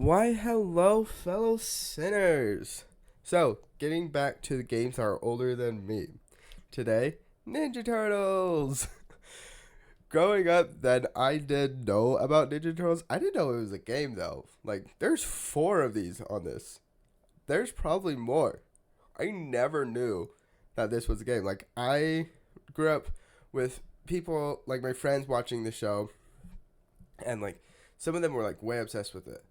Why, hello, fellow sinners. So, getting back to the games that are older than me. Today, Ninja Turtles. Growing up, then I did know about Ninja Turtles. I didn't know it was a game though. Like, there's four of these on this. There's probably more. I never knew that this was a game. Like, I grew up with people, like my friends watching the show, and like, some of them were like way obsessed with it.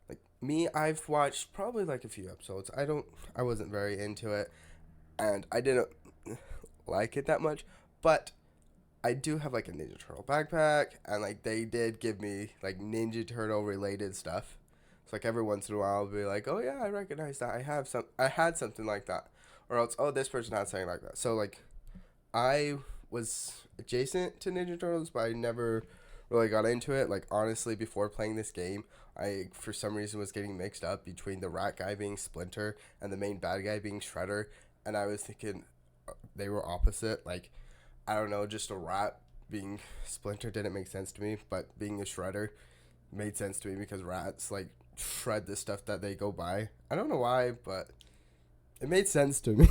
Like me, I've watched probably like a few episodes. I wasn't very into it, and I didn't like it that much. But I do have like a Ninja Turtle backpack, and like they did give me like Ninja Turtle related stuff. So like every once in a while, I'll be like, oh yeah, I recognize that. I had something like that, or else oh this person had something like that. So like I was adjacent to Ninja Turtles, but I never really got into it. Like honestly, before playing this game, I for some reason was getting mixed up between the rat guy being Splinter and the main bad guy being Shredder, and I was thinking they were opposite. Like I don't know, just a rat being Splinter didn't make sense to me, but being a Shredder made sense to me because rats like shred the stuff that they go by. I don't know why, but it made sense to me.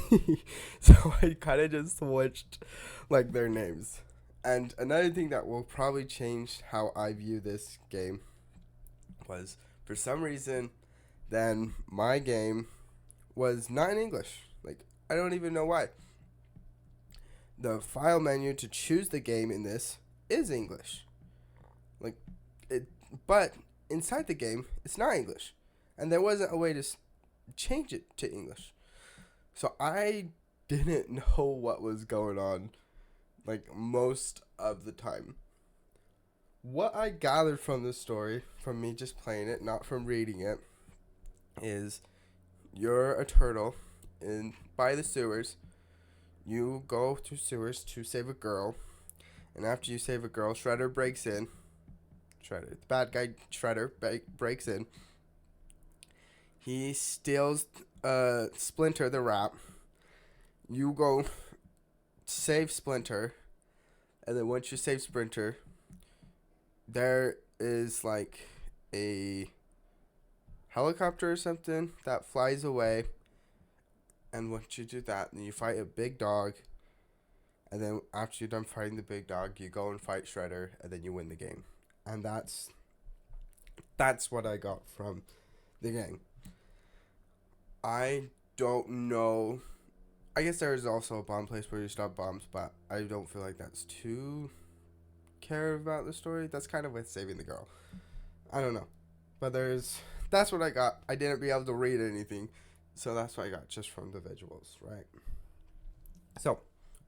So I kind of just switched like their names. And another thing that will probably change how I view this game was for some reason then my game was not in English. Like I don't even know why. The file menu to choose the game in this is English. Like it but inside the game it's not English. And there wasn't a way to change it to English. So I didn't know what was going on like most of the time. What I gathered from this story, from me just playing it, not from reading it, is you're a turtle in by the sewers. You go to sewers to save a girl, and after you save a girl, Shredder breaks in. Shredder, the bad guy Shredder breaks in. He steals Splinter the rat. You go save Splinter, and then once you save Splinter, there is like a helicopter or something that flies away. And once you do that, then you fight a big dog. And then after you're done fighting the big dog, you go and fight Shredder, and then you win the game. And that's what I got from the game. I don't know. I guess there is also a bomb place where you stop bombs, but I don't feel like that's too care about the story. That's kind of with saving the girl. I don't know. But that's what I got. I didn't be able to read anything. So that's what I got just from the visuals, right? So,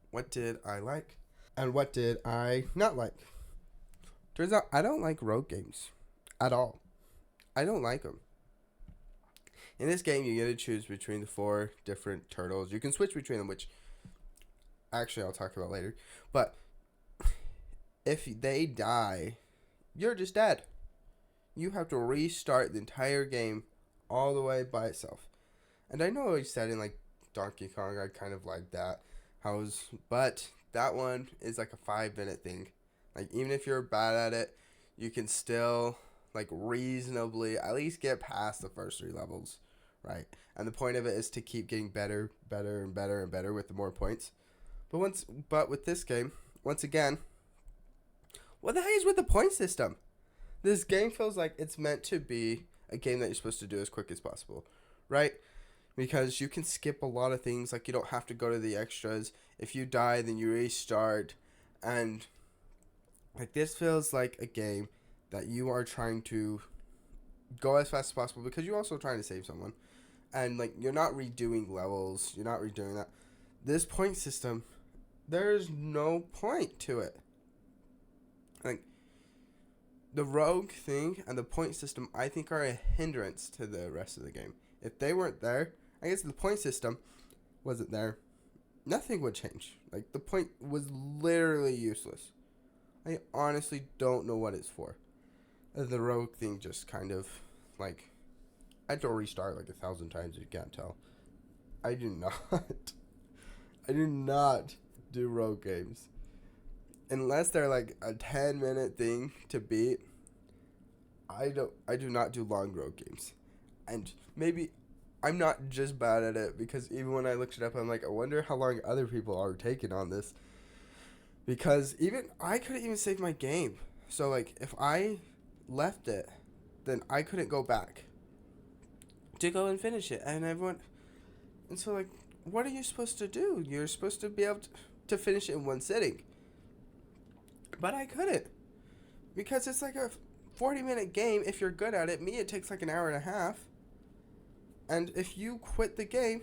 what did I like? And what did I not like? Turns out I don't like rogue games at all. I don't like them. In this game, you get to choose between the four different turtles. You can switch between them, which actually I'll talk about later. But if they die, you're just dead. You have to restart the entire game all the way by itself. And I know he said in like Donkey Kong, I kind of like that. But that one is like a 5 minute thing. Like even if you're bad at it, you can still like reasonably at least get past the first three levels, right? And the point of it is to keep getting better, better, and better and better with the more points. But with this game, once again, what the heck is with the point system? This game feels like it's meant to be a game that you're supposed to do as quick as possible, right? Because you can skip a lot of things. Like you don't have to go to the extras. If you die, then you restart. And like this feels like a game that you are trying to go as fast as possible because you're also trying to save someone. And like you're not redoing levels. You're not redoing that. This point system, there's no point to it. Like the rogue thing and the point system, I think, are a hindrance to the rest of the game. If they weren't there, I guess the point system wasn't there, nothing would change. Like, the point was literally useless. I honestly don't know what it's for. The rogue thing just kind of, like, I had to restart like 1,000 times, you can't tell. I do not. I do not do rogue games. Unless they're like a 10-minute thing to beat, I do not do long road games. And maybe I'm not just bad at it, because even when I looked it up, I'm like, I wonder how long other people are taking on this, because even I couldn't even save my game. So like if I left it, then I couldn't go back to go and finish it. And so like, what are you supposed to do? You're supposed to be able to finish it in one sitting. But I couldn't, because it's like a 40-minute game if you're good at it. Me, it takes like an hour and a half. And if you quit the game,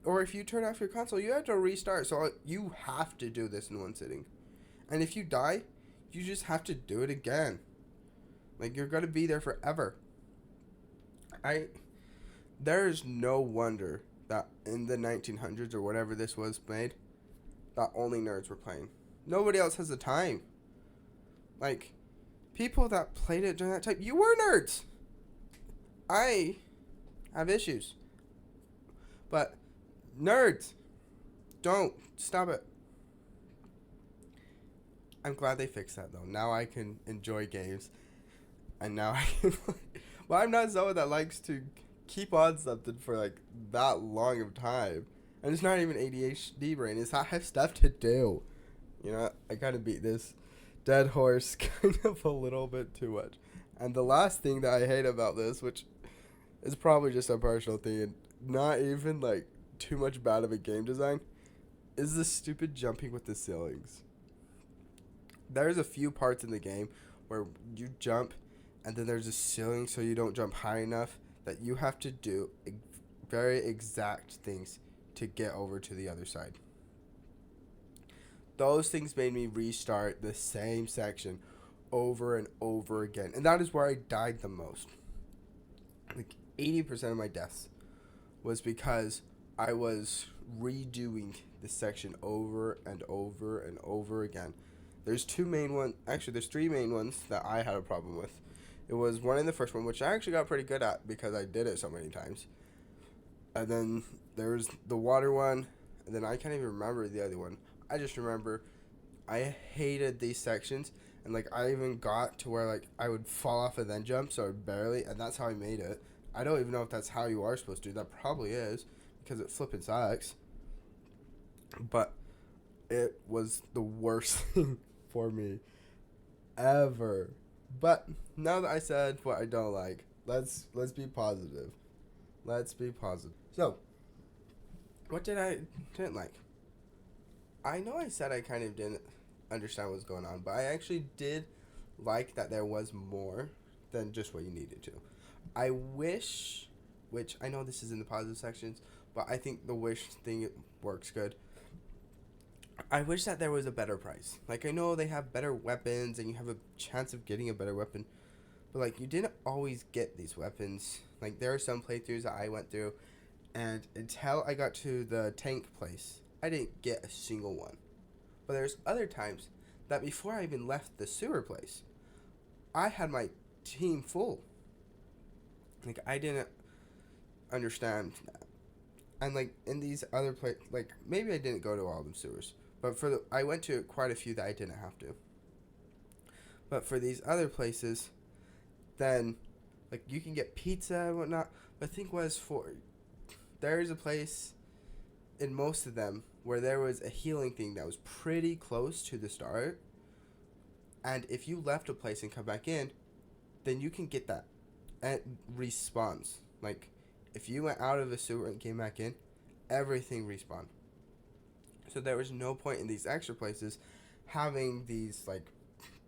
or if you turn off your console, you have to restart. So you have to do this in one sitting. And if you die, you just have to do it again. Like, you're going to be there forever. There's no wonder that in the 1900s or whatever this was made, that only nerds were playing. Nobody else has the time. Like, people that played it during that time, you were nerds. I have issues. But nerds, don't stop it. I'm glad they fixed that though. Now I can enjoy games, and now I can play. Well, I'm not someone that likes to keep on something for like that long of time. And it's not even ADHD brain. It's I have stuff to do. You know, I gotta beat this dead horse kind of a little bit too much. And the last thing that I hate about this, which is probably just a personal thing and not even like too much bad of a game design, is the stupid jumping with the ceilings. There's a few parts in the game where you jump and then there's a ceiling, so you don't jump high enough, that you have to do very exact things to get over to the other side. Those things made me restart the same section over and over again. And that is where I died the most. Like 80% of my deaths was because I was redoing the section over and over and over again. There's two main ones. Actually, there's three main ones that I had a problem with. It was one in the first one, which I actually got pretty good at because I did it so many times. And then there was the water one, and then I can't even remember the other one. I just remember I hated these sections, and like I even got to where like I would fall off and then jump, so barely, and that's how I made it. I don't even know if that's how you are supposed to do. That probably is, because it flipping sucks. But it was the worst thing for me ever. But now that I said what I don't like, let's be positive. Let's be positive. So, what didn't like? I know I said I kind of didn't understand what was going on, but I actually did like that there was more than just what you needed to. I wish, which I know this is in the positive sections, but I think the wish thing works good. I wish that there was a better price. Like, I know they have better weapons and you have a chance of getting a better weapon, but like, you didn't always get these weapons. Like, there are some playthroughs that I went through, and until I got to the tank place, I didn't get a single one. But there's other times that before I even left the sewer place, I had my team full. Like, I didn't understand that. And like in these other like maybe I didn't go to all the sewers, but I went to quite a few that I didn't have to. But for these other places, then like you can get pizza and whatnot. But I think there's a place in most of them where there was a healing thing that was pretty close to the start, and if you left a place and come back in, then you can get that, and it respawns. Like, if you went out of a sewer and came back in, everything respawned. So there was no point in these extra places having these like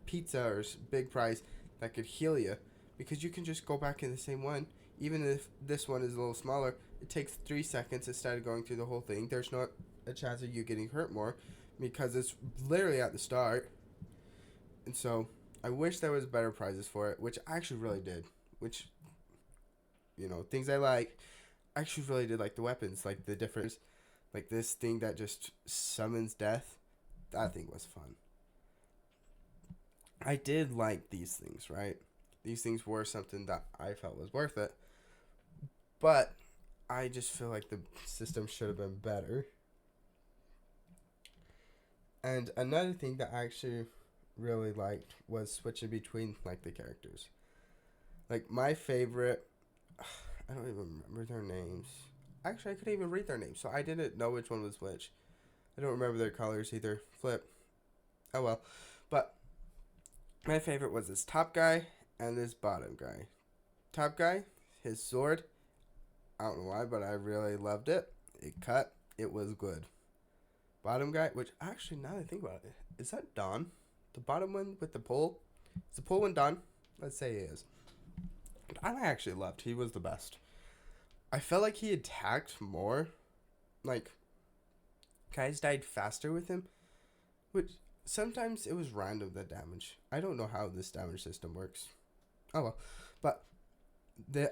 pizza or big prize that could heal you, because you can just go back in the same one. Even if this one is a little smaller, it takes 3 seconds instead of going through the whole thing. There's not a chance of you getting hurt more because it's literally at the start. And so I wish there was better prizes for it, which I actually really did. Which, things I like, I actually really did like the weapons, like the difference, like this thing that just summons death. That thing was fun. I did like these things, right? These things were something that I felt was worth it. But I just feel like the system should have been better. And another thing that I actually really liked was switching between like the characters. Like my favorite, I don't even remember their names. Actually, I couldn't even read their names, so I didn't know which one was which. I don't remember their colors either. Flip. Oh well. But my favorite was this top guy and this bottom guy. Top guy, his sword. I don't know why, but I really loved it. It cut. It was good. Bottom guy, which actually now that I think about it, is that Don? The bottom one with the pole? Is the pole one Don? Let's say he is. Don I actually loved. He was the best. I felt like he attacked more. Like, guys died faster with him. Which, sometimes it was random, the damage. I don't know how this damage system works. Oh well. But,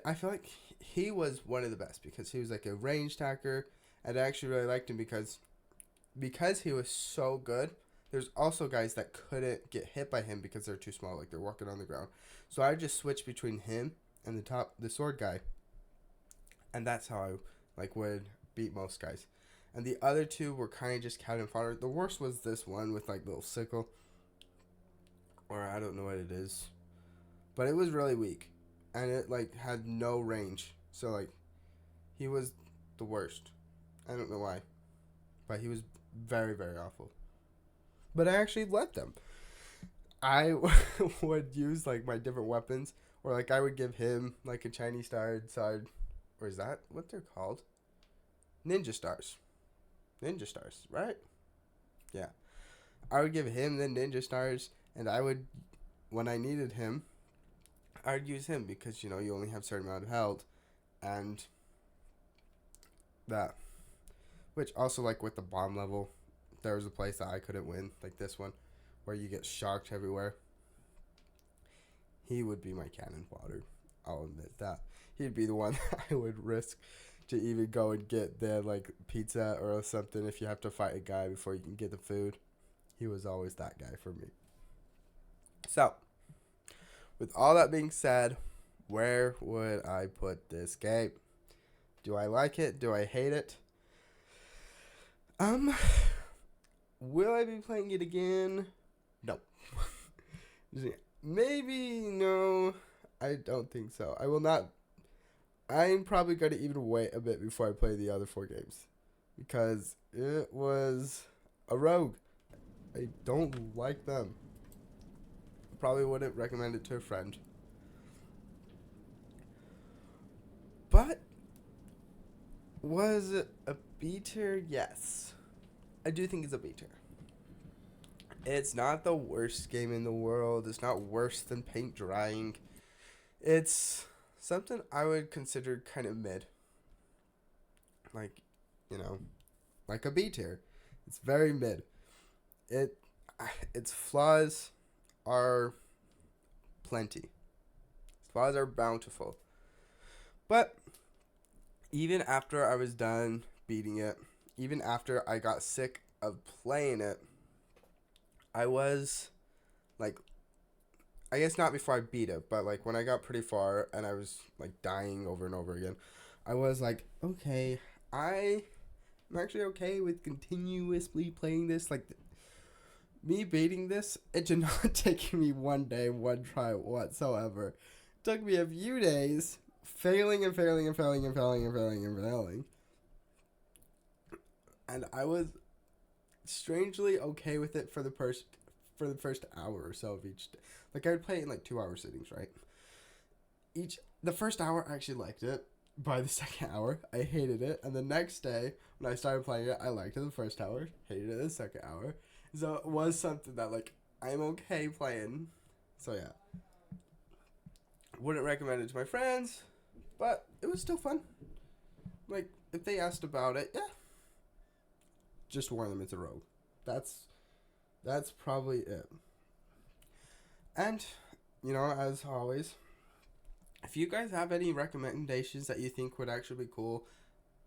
I feel like he was one of the best. Because he was like a range attacker. And I actually really liked him because he was so good. There's also guys that couldn't get hit by him because they're too small. Like, they're walking on the ground. So I just switched between him and the sword guy. And that's how I would beat most guys. And the other two were kind of just cannon fodder. The worst was this one with like little sickle, or I don't know what it is, but it was really weak, and it like had no range. So like, he was the worst. I don't know why, but he was very very awful. But I actually let them. I would use like my different weapons, or like I would give him like a Chinese side, or is that what they're called? Ninja stars. Ninja stars, right? Yeah. I would give him the ninja stars, and I would, when I needed him, I would use him because, you know, you only have a certain amount of health, and that. Which also, like, with the bomb level, there was a place that I couldn't win, like this one, where you get shocked everywhere. He would be my cannon fodder. I'll admit that. He'd be the one I would risk to even go and get the like pizza or something if you have to fight a guy before you can get the food. He was always that guy for me. So, with all that being said, where would I put this game? Do I like it? Do I hate it? Will I be playing it again? No. Maybe no. I don't think so. I will not. I'm probably going to even wait a bit before I play the other 4 games. Because it was a rogue. I don't like them. Probably wouldn't recommend it to a friend. But, was it a B-tier? Yes. I do think it's a B-tier. It's not the worst game in the world. It's not worse than paint drying. It's something I would consider kind of mid. Like, you know, like a B tier. It's very mid. Its flaws are plenty. Its flaws are bountiful. But even after I was done beating it, even after I got sick of playing it, I was like, I guess not before I beat it, but like when I got pretty far and I was like dying over and over again, I was like, okay, I'm actually okay with continuously playing this. Like, me beating this, it did not take me one day, one try whatsoever. It took me a few days, failing and failing and failing and failing and failing and failing. And I was strangely okay with it for the first hour or so of each day. Like, I would play it in like 2-hour sittings, right? The first hour I actually liked it. By the second hour, I hated it. And the next day, when I started playing it, I liked it the first hour, hated it the second hour. So it was something that, like, I'm okay playing. So yeah. Wouldn't recommend it to my friends, but it was still fun. Like, if they asked about it, yeah. Just warn them it's a rogue. That's probably it. And, you know, as always, if you guys have any recommendations that you think would actually be cool,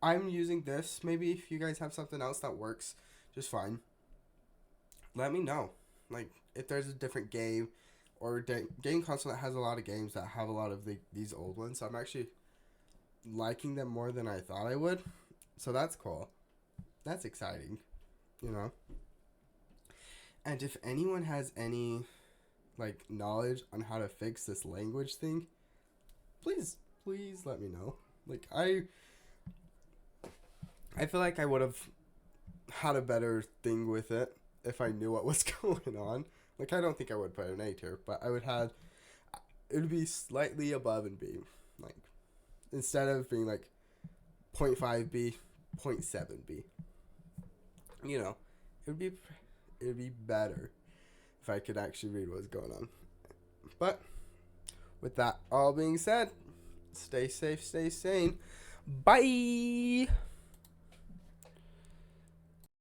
I'm using this. Maybe if you guys have something else that works just fine, let me know. Like, if there's a different game or game console that has a lot of games that have a lot of these old ones. So I'm actually liking them more than I thought I would. So that's cool. That's exciting, you know. And if anyone has any, like, knowledge on how to fix this language thing, please let me know. Like, I feel like I would have had a better thing with it if I knew what was going on. Like, I don't think I would put an A tier, but I would have, it would be slightly above and B. Like, instead of being like 0.5 B, 0.7 B. You know, it would be better if I could actually read what's going on. But with that all being said, stay safe, stay sane. Bye.